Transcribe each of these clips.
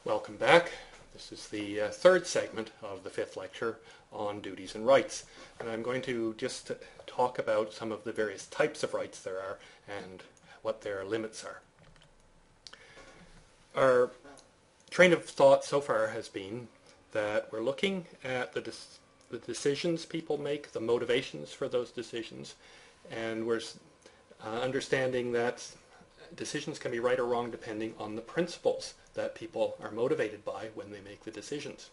Welcome back. This is the third segment of the fifth lecture on duties and rights. And I'm going to just talk about some of the various types of rights there are and what their limits are. Our train of thought so far has been that we're looking at the decisions people make, the motivations for those decisions, and we're understanding that decisions can be right or wrong depending on the principles that people are motivated by when they make the decisions.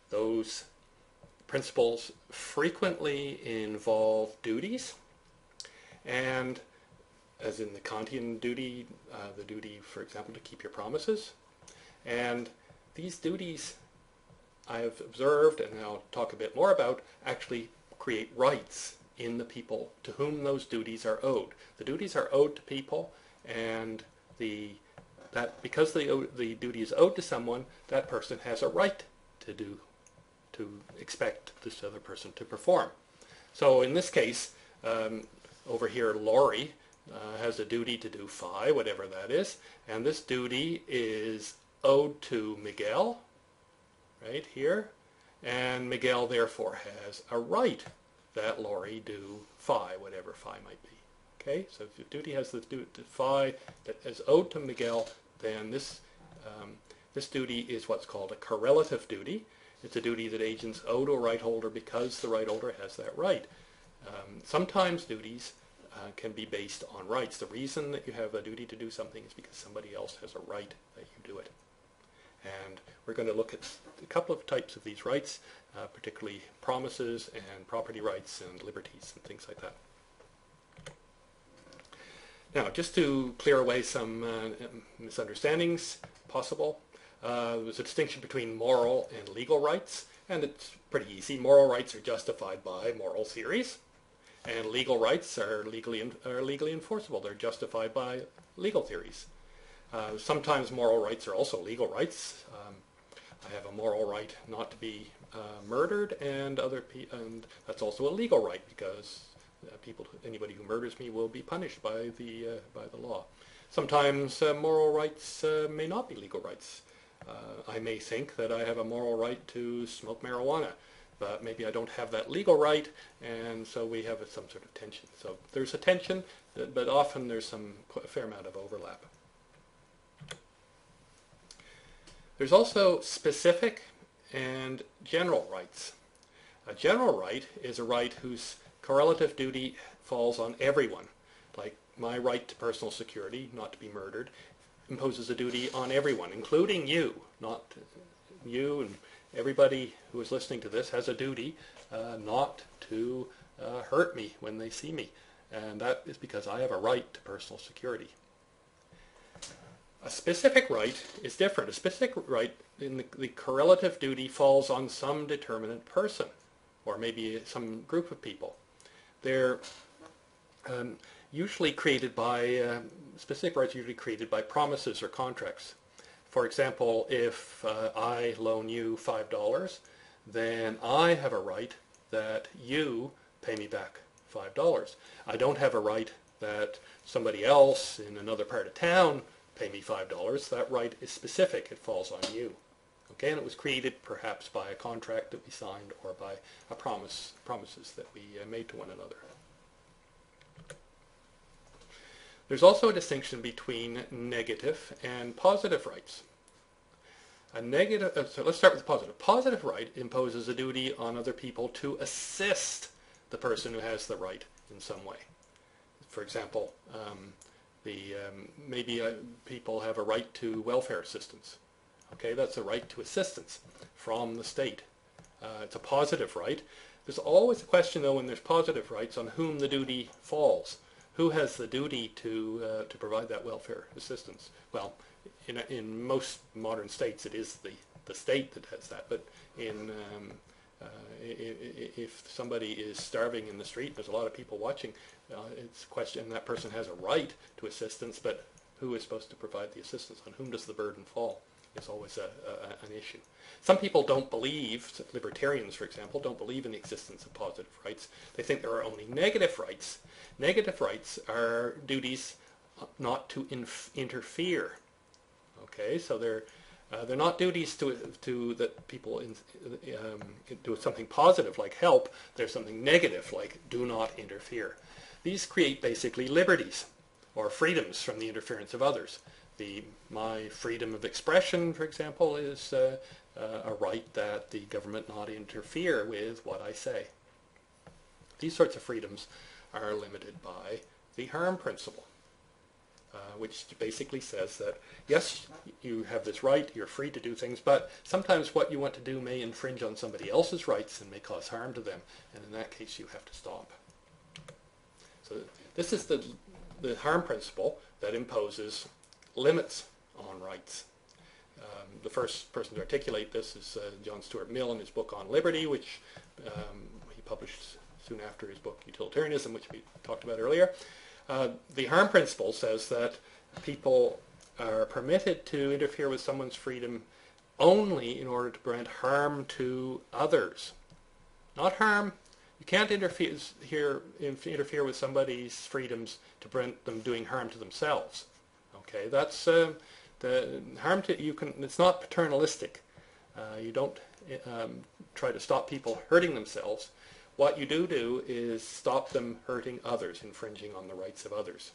Those principles frequently involve duties, and as in the Kantian duty, the duty, for example, to keep your promises. And these duties, I have observed, and I'll talk a bit more about, actually create rights in the people to whom those duties are owed. The duties are owed to people, and because the duty is owed to someone, that person has a right to expect this other person to perform. So in this case, over here, Laurie has a duty to do phi, whatever that is, and this duty is owed to Miguel, right here, and Miguel therefore has a right that Laurie do phi, whatever phi might be. Okay, so if the duty has the phi that is owed to Miguel, then this duty is what's called a correlative duty. It's a duty that agents owe to a right holder because the right holder has that right. Sometimes duties can be based on rights. The reason that you have a duty to do something is because somebody else has a right that you do it. And we're going to look at a couple of types of these rights, particularly promises and property rights and liberties and things like that. Now, just to clear away some misunderstandings possible, there's a distinction between moral and legal rights, and it's pretty easy. Moral rights are justified by moral theories, and legal rights are legally enforceable. They're justified by legal theories. Sometimes moral rights are also legal rights. I have a moral right not to be murdered, and that's also a legal right because anybody who murders me will be punished by the law. Sometimes moral rights may not be legal rights. I may think that I have a moral right to smoke marijuana, but maybe I don't have that legal right, and so we have some sort of tension. So there's a tension, but often there's a fair amount of overlap. There's also specific and general rights. A general right is a right whose correlative duty falls on everyone. Like my right to personal security, not to be murdered, imposes a duty on everyone, including you. Not you, and everybody who is listening to this has a duty not to hurt me when they see me. And that is because I have a right to personal security. A specific right is different. A specific right in the correlative duty falls on some determinate person, or maybe some group of people. They're usually created by, specific rights usually created by promises or contracts. For example, if I loan you $5, then I have a right that you pay me back $5. I don't have a right that somebody else in another part of town pay me $5. That right is specific. It falls on you. Okay, and it was created perhaps by a contract that we signed or by a promises that we made to one another. There's also a distinction between negative and positive rights. So let's start with the positive. Positive right imposes a duty on other people to assist the person who has the right in some way. For example, maybe people have a right to welfare assistance. Okay, that's a right to assistance from the state. It's a positive right. There's always a question, though, when there's positive rights, on whom the duty falls. Who has the duty to provide that welfare assistance? Well, in most modern states, it is the state that has that. But if somebody is starving in the street, there's a lot of people watching. It's a question. That person has a right to assistance, but who is supposed to provide the assistance? On whom does the burden fall? Is always an issue. Some people don't believe, libertarians for example, don't believe in the existence of positive rights. They think there are only negative rights. Negative rights are duties not to interfere. Okay, so they're They're not duties to that people do something positive like help. There's something negative like do not interfere. These create basically liberties or freedoms from the interference of others. My freedom of expression, for example, is a right that the government not interfere with what I say. These sorts of freedoms are limited by the harm principle, which basically says that, yes, you have this right, you're free to do things, but sometimes what you want to do may infringe on somebody else's rights and may cause harm to them, and in that case you have to stop. So this is the harm principle that imposes limits on rights. The first person to articulate this is John Stuart Mill in his book on liberty, which he published soon after his book Utilitarianism, which we talked about earlier. The harm principle says that people are permitted to interfere with someone's freedom only in order to prevent harm to others. Not harm. You can't interfere with somebody's freedoms to prevent them doing harm to themselves. Okay, that's the harm to you can. It's not paternalistic. You don't try to stop people hurting themselves. What you do is stop them hurting others, infringing on the rights of others.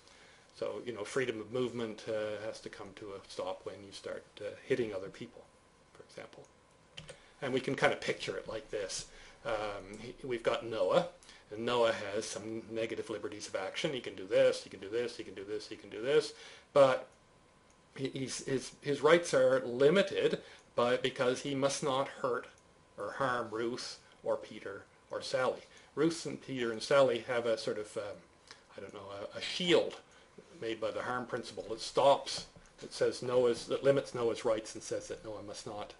So, freedom of movement has to come to a stop when you start hitting other people, for example. And we can kind of picture it like this. We've got Noah, and Noah has some negative liberties of action. He can do this, he can do this, he can do this, he can do this. But his rights are limited because he must not hurt or harm Ruth or Peter or Sally. Ruth and Peter and Sally have a sort of, a shield made by the harm principle that stops, that limits Noah's rights and says that Noah must not,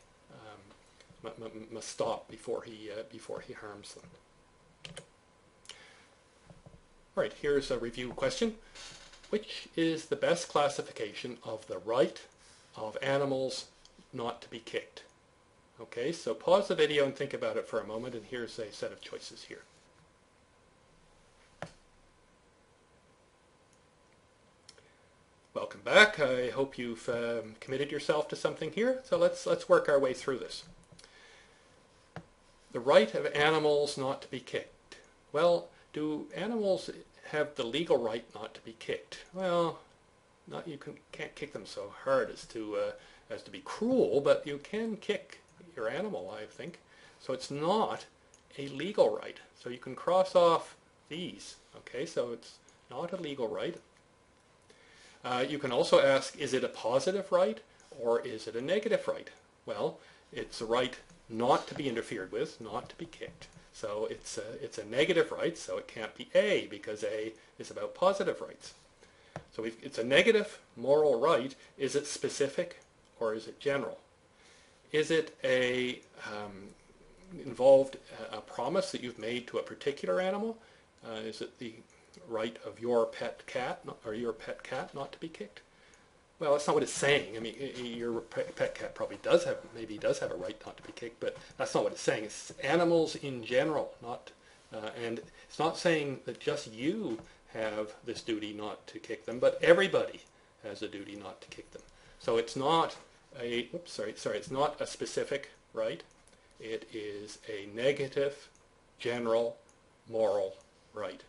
must stop before he harms them. All right, here's a review question. Which is the best classification of the right of animals not to be kicked? Okay, so pause the video and think about it for a moment, and here's a set of choices here. Welcome back. I hope you've committed yourself to something here. So let's work our way through this. The right of animals not to be kicked. Well, do animals have the legal right not to be kicked? Well, can't kick them so hard as to be cruel, but you can kick your animal, I think. So it's not a legal right. So you can cross off these. Okay, so it's not a legal right. You can also ask, is it a positive right or is it a negative right? Well, it's a right not to be interfered with, not to be kicked. So it's a negative right, so it can't be A, because A is about positive rights. So it's a negative moral right. Is it specific or is it general? Is it involved a promise that you've made to a particular animal? Is it the right of your pet cat or your pet cat not to be kicked? Well, that's not what it's saying. I mean, your pet cat probably does have a right not to be kicked, but that's not what it's saying. It's animals in general, and it's not saying that just you have this duty not to kick them, but everybody has a duty not to kick them. So it's not it's not a specific right. It is a negative, general, moral right.